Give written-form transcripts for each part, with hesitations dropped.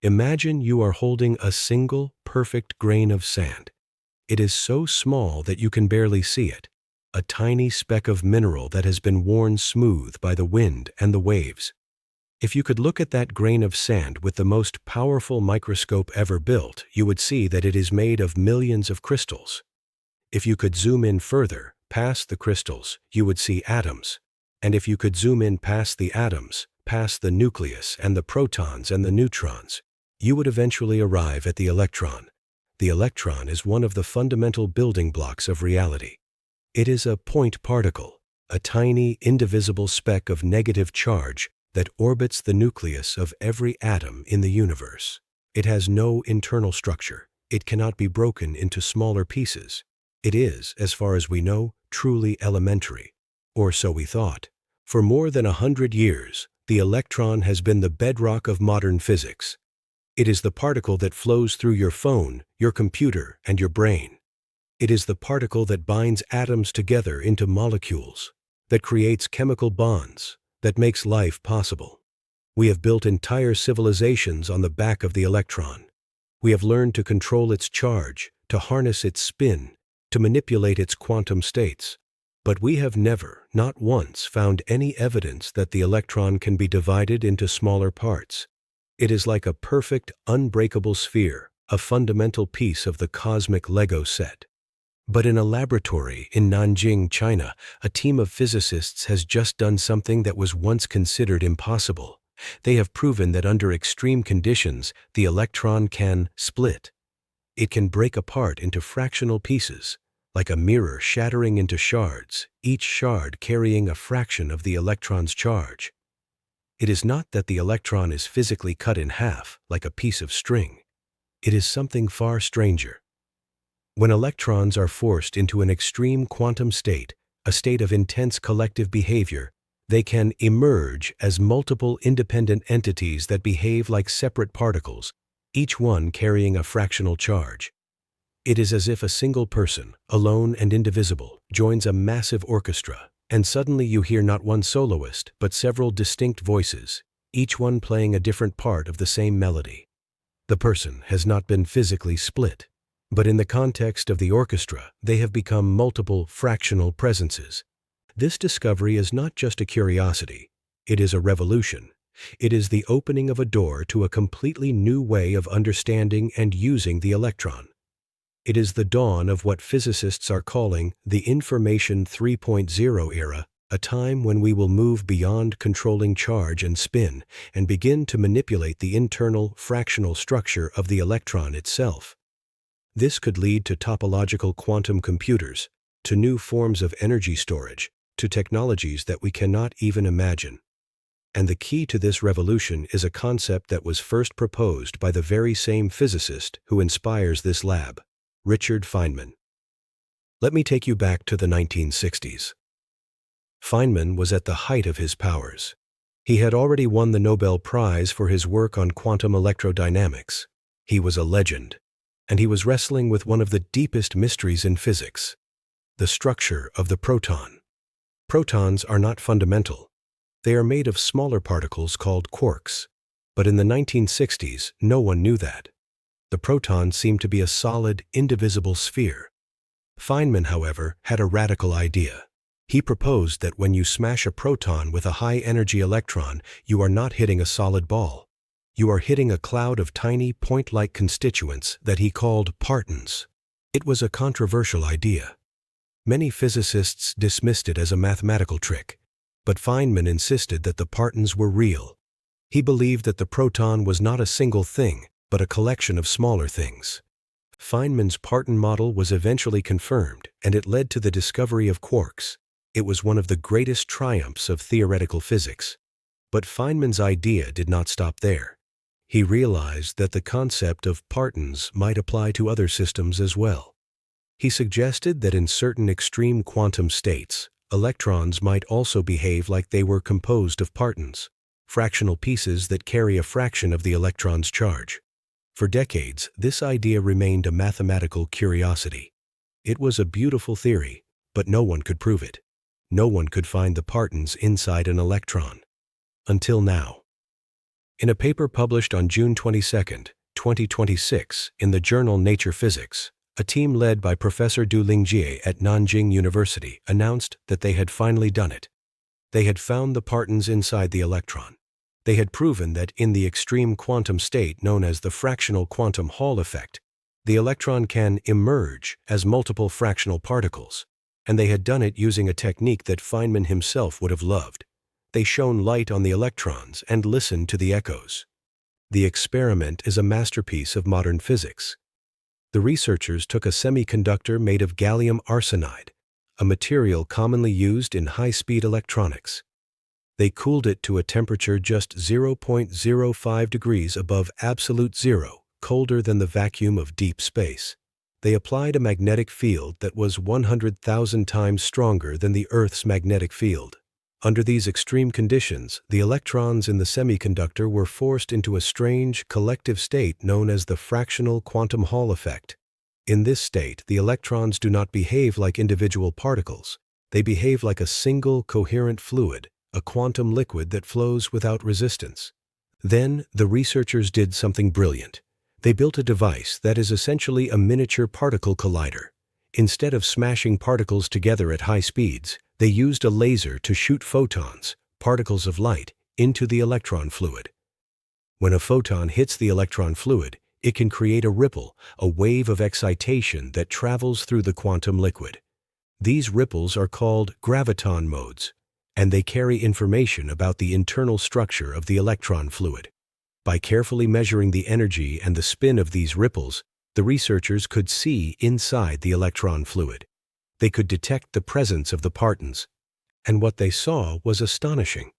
Imagine you are holding a single, perfect grain of sand. It is so small that you can barely see it, a tiny speck of mineral that has been worn smooth by the wind and the waves. If you could look at that grain of sand with the most powerful microscope ever built, you would see that it is made of millions of crystals. If you could zoom in further, past the crystals, you would see atoms. And if you could zoom in past the atoms, past the nucleus and the protons and the neutrons, you would eventually arrive at the electron. The electron is one of the fundamental building blocks of reality. It is a point particle, a tiny, indivisible speck of negative charge that orbits the nucleus of every atom in the universe. It has no internal structure. It cannot be broken into smaller pieces. It is, as far as we know, truly elementary. Or so we thought. For more than 100 years, the electron has been the bedrock of modern physics. It is the particle that flows through your phone, your computer, and your brain. It is the particle that binds atoms together into molecules, that creates chemical bonds, that makes life possible. We have built entire civilizations on the back of the electron. We have learned to control its charge, to harness its spin, to manipulate its quantum states. But we have never, not once, found any evidence that the electron can be divided into smaller parts. It is like a perfect, unbreakable sphere, a fundamental piece of the cosmic Lego set. But in a laboratory in Nanjing, China, a team of physicists has just done something that was once considered impossible. They have proven that under extreme conditions, the electron can split. It can break apart into fractional pieces, like a mirror shattering into shards, each shard carrying a fraction of the electron's charge. It is not that the electron is physically cut in half, like a piece of string. It is something far stranger. When electrons are forced into an extreme quantum state, a state of intense collective behavior, they can emerge as multiple independent entities that behave like separate particles, each one carrying a fractional charge. It is as if a single person, alone and indivisible, joins a massive orchestra, and suddenly you hear not one soloist, but several distinct voices, each one playing a different part of the same melody. The person has not been physically split, but in the context of the orchestra, they have become multiple fractional presences. This discovery is not just a curiosity, it is a revolution. It is the opening of a door to a completely new way of understanding and using the electron. It is the dawn of what physicists are calling the Information 3.0 era, a time when we will move beyond controlling charge and spin and begin to manipulate the internal fractional structure of the electron itself. This could lead to topological quantum computers, to new forms of energy storage, to technologies that we cannot even imagine. And the key to this revolution is a concept that was first proposed by the very same physicist who inspires this lab, Richard Feynman. Let me take you back to the 1960s. Feynman was at the height of his powers. He had already won the Nobel Prize for his work on quantum electrodynamics. He was a legend, and he was wrestling with one of the deepest mysteries in physics, the structure of the proton. Protons are not fundamental. They are made of smaller particles called quarks. But in the 1960s, no one knew that. The proton seemed to be a solid, indivisible sphere. Feynman, however, had a radical idea. He proposed that when you smash a proton with a high-energy electron, you are not hitting a solid ball. You are hitting a cloud of tiny, point-like constituents that he called partons. It was a controversial idea. Many physicists dismissed it as a mathematical trick, but Feynman insisted that the partons were real. He believed that the proton was not a single thing, but a collection of smaller things. Feynman's parton model was eventually confirmed, and it led to the discovery of quarks. It was one of the greatest triumphs of theoretical physics. But Feynman's idea did not stop there. He realized that the concept of partons might apply to other systems as well. He suggested that in certain extreme quantum states, electrons might also behave like they were composed of partons, fractional pieces that carry a fraction of the electron's charge. For decades, this idea remained a mathematical curiosity. It was a beautiful theory, but no one could prove it. No one could find the partons inside an electron. Until now. In a paper published on June 22, 2026, in the journal Nature Physics, a team led by Professor Du Lingjie at Nanjing University announced that they had finally done it. They had found the partons inside the electron. They had proven that in the extreme quantum state known as the fractional quantum Hall effect, the electron can emerge as multiple fractional particles, and they had done it using a technique that Feynman himself would have loved. They shone light on the electrons and listened to the echoes. The experiment is a masterpiece of modern physics. The researchers took a semiconductor made of gallium arsenide, a material commonly used in high-speed electronics. They cooled it to a temperature just 0.05 degrees above absolute zero, colder than the vacuum of deep space. They applied a magnetic field that was 100,000 times stronger than the Earth's magnetic field. Under these extreme conditions, the electrons in the semiconductor were forced into a strange, collective state known as the fractional quantum Hall effect. In this state, the electrons do not behave like individual particles. They behave like a single, coherent fluid, a quantum liquid that flows without resistance. Then, the researchers did something brilliant. They built a device that is essentially a miniature particle collider. Instead of smashing particles together at high speeds, they used a laser to shoot photons, particles of light, into the electron fluid. When a photon hits the electron fluid, it can create a ripple, a wave of excitation that travels through the quantum liquid. These ripples are called graviton modes, and they carry information about the internal structure of the electron fluid. By carefully measuring the energy and the spin of these ripples, the researchers could see inside the electron fluid. They could detect the presence of the partons, and what they saw was astonishing.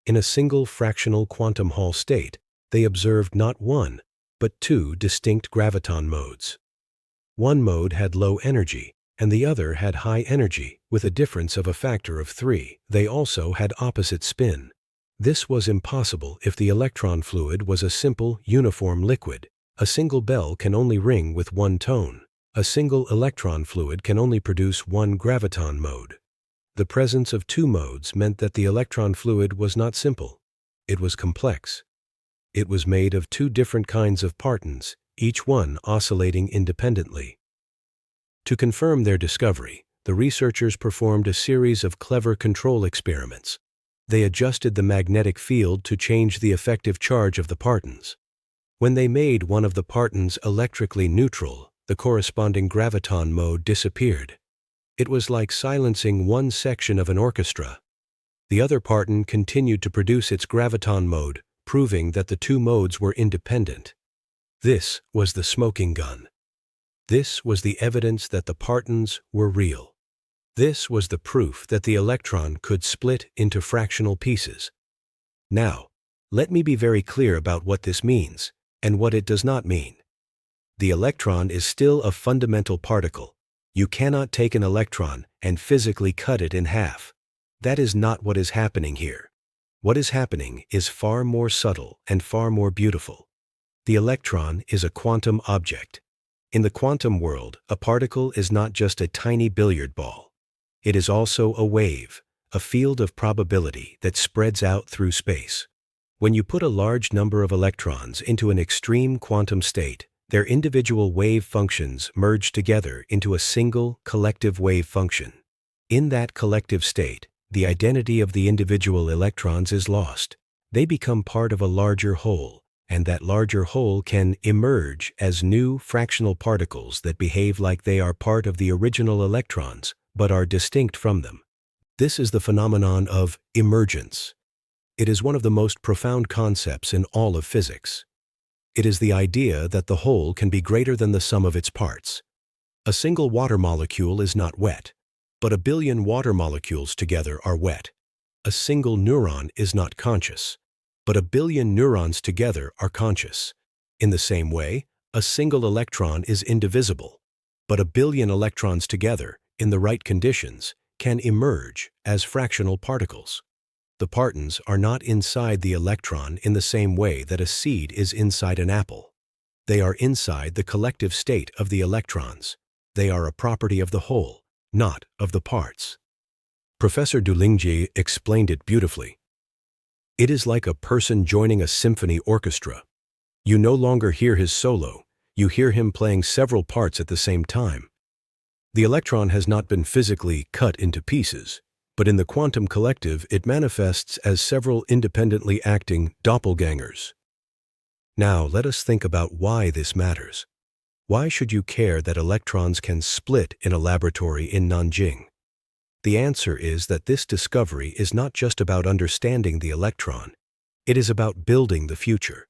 In a single fractional quantum Hall state, they observed not one, but two distinct graviton modes. One mode had low energy, and the other had high energy, with a difference of a factor of 3. They also had opposite spin. This was impossible if the electron fluid was a simple, uniform liquid. A single bell can only ring with one tone. A single electron fluid can only produce one graviton mode. The presence of two modes meant that the electron fluid was not simple. It was complex. It was made of two different kinds of partons, each one oscillating independently. To confirm their discovery, the researchers performed a series of clever control experiments. They adjusted the magnetic field to change the effective charge of the partons. When they made one of the partons electrically neutral, the corresponding graviton mode disappeared. It was like silencing one section of an orchestra. The other parton continued to produce its graviton mode, proving that the two modes were independent. This was the smoking gun. This was the evidence that the partons were real. This was the proof that the electron could split into fractional pieces. Now, let me be very clear about what this means, and what it does not mean. The electron is still a fundamental particle. You cannot take an electron and physically cut it in half. That is not what is happening here. What is happening is far more subtle and far more beautiful. The electron is a quantum object. In the quantum world, a particle is not just a tiny billiard ball. It is also a wave, a field of probability that spreads out through space. When you put a large number of electrons into an extreme quantum state, their individual wave functions merge together into a single collective wave function. In that collective state, the identity of the individual electrons is lost. They become part of a larger whole, and that larger whole can emerge as new fractional particles that behave like they are part of the original electrons, but are distinct from them. This is the phenomenon of emergence. It is one of the most profound concepts in all of physics. It is the idea that the whole can be greater than the sum of its parts. A single water molecule is not wet, but a billion water molecules together are wet. A single neuron is not conscious, but a billion neurons together are conscious. In the same way, a single electron is indivisible, but a billion electrons together, in the right conditions, can emerge as fractional particles. The partons are not inside the electron in the same way that a seed is inside an apple. They are inside the collective state of the electrons. They are a property of the whole, not of the parts. Professor Du Lingjie explained it beautifully. It is like a person joining a symphony orchestra. You no longer hear his solo, you hear him playing several parts at the same time. The electron has not been physically cut into pieces, but in the quantum collective it manifests as several independently acting doppelgangers. Now let us think about why this matters. Why should you care that electrons can split in a laboratory in Nanjing? The answer is that this discovery is not just about understanding the electron, it is about building the future.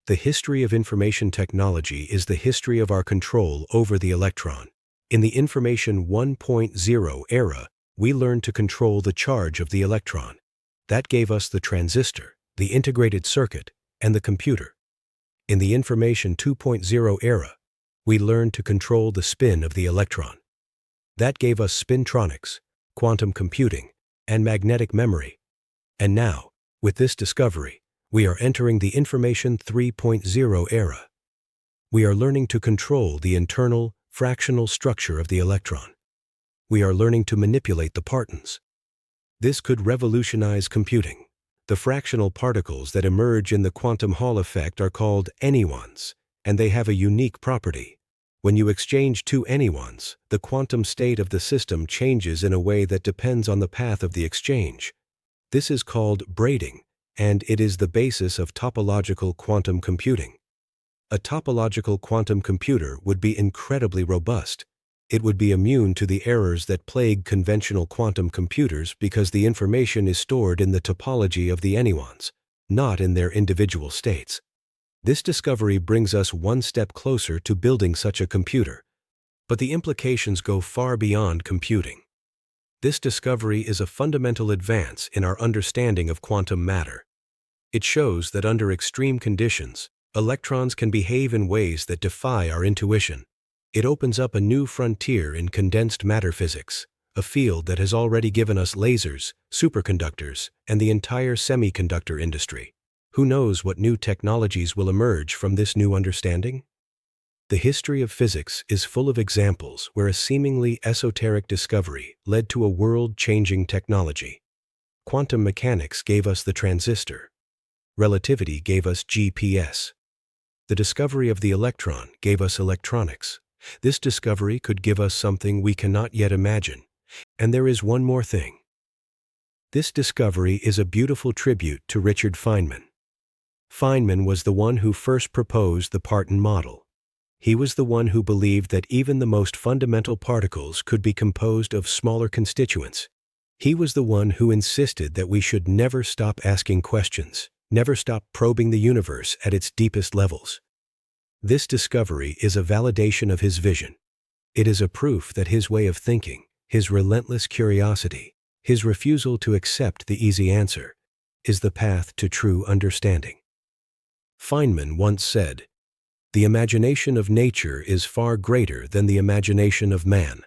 The history of information technology is the history of our control over the electron. In the Information 1.0 era, we learned to control the charge of the electron. That gave us the transistor, the integrated circuit, and the computer. In the Information 2.0 era, we learned to control the spin of the electron. That gave us spintronics, quantum computing, and magnetic memory. And now, with this discovery, we are entering the Information 3.0 era. We are learning to control the internal, fractional structure of the electron. We are learning to manipulate the partons. This could revolutionize computing. The fractional particles that emerge in the quantum Hall effect are called anyons, and they have a unique property. When you exchange two anyons, the quantum state of the system changes in a way that depends on the path of the exchange. This is called braiding, and it is the basis of topological quantum computing. A topological quantum computer would be incredibly robust. It would be immune to the errors that plague conventional quantum computers because the information is stored in the topology of the anyons, not in their individual states. This discovery brings us one step closer to building such a computer. But the implications go far beyond computing. This discovery is a fundamental advance in our understanding of quantum matter. It shows that under extreme conditions, electrons can behave in ways that defy our intuition. It opens up a new frontier in condensed matter physics, a field that has already given us lasers, superconductors, and the entire semiconductor industry. Who knows what new technologies will emerge from this new understanding? The history of physics is full of examples where a seemingly esoteric discovery led to a world-changing technology. Quantum mechanics gave us the transistor. Relativity gave us GPS. The discovery of the electron gave us electronics. This discovery could give us something we cannot yet imagine. And there is one more thing. This discovery is a beautiful tribute to Richard Feynman. Feynman was the one who first proposed the parton model. He was the one who believed that even the most fundamental particles could be composed of smaller constituents. He was the one who insisted that we should never stop asking questions, never stop probing the universe at its deepest levels. This discovery is a validation of his vision. It is a proof that his way of thinking, his relentless curiosity, his refusal to accept the easy answer, is the path to true understanding. Feynman once said, "The imagination of nature is far greater than the imagination of man."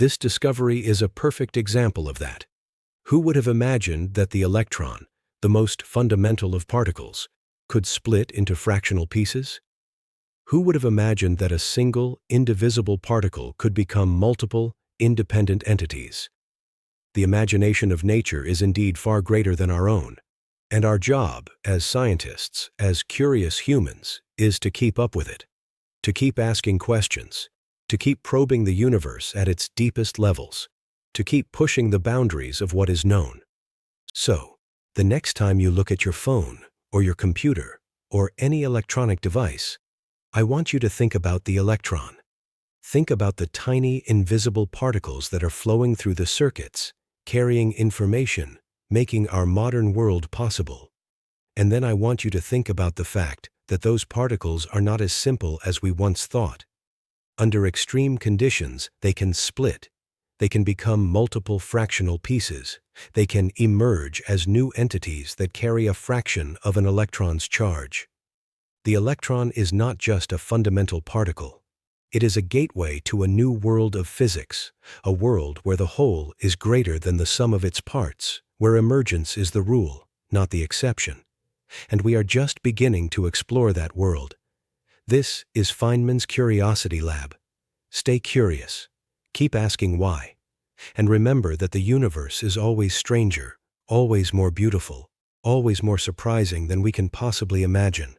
This discovery is a perfect example of that. Who would have imagined that the electron, the most fundamental of particles, could split into fractional pieces? Who would have imagined that a single, indivisible particle could become multiple, independent entities? The imagination of nature is indeed far greater than our own, and our job, as scientists, as curious humans, is to keep up with it, to keep asking questions, to keep probing the universe at its deepest levels, to keep pushing the boundaries of what is known. So, the next time you look at your phone, or your computer, or any electronic device, I want you to think about the electron. Think about the tiny, invisible particles that are flowing through the circuits, carrying information, making our modern world possible. And then I want you to think about the fact that those particles are not as simple as we once thought. Under extreme conditions, they can split. They can become multiple fractional pieces. They can emerge as new entities that carry a fraction of an electron's charge. The electron is not just a fundamental particle. It is a gateway to a new world of physics, a world where the whole is greater than the sum of its parts, where emergence is the rule, not the exception. And we are just beginning to explore that world. This is Feynman's Curiosity Lab. Stay curious. Keep asking why. And remember that the universe is always stranger, always more beautiful, always more surprising than we can possibly imagine.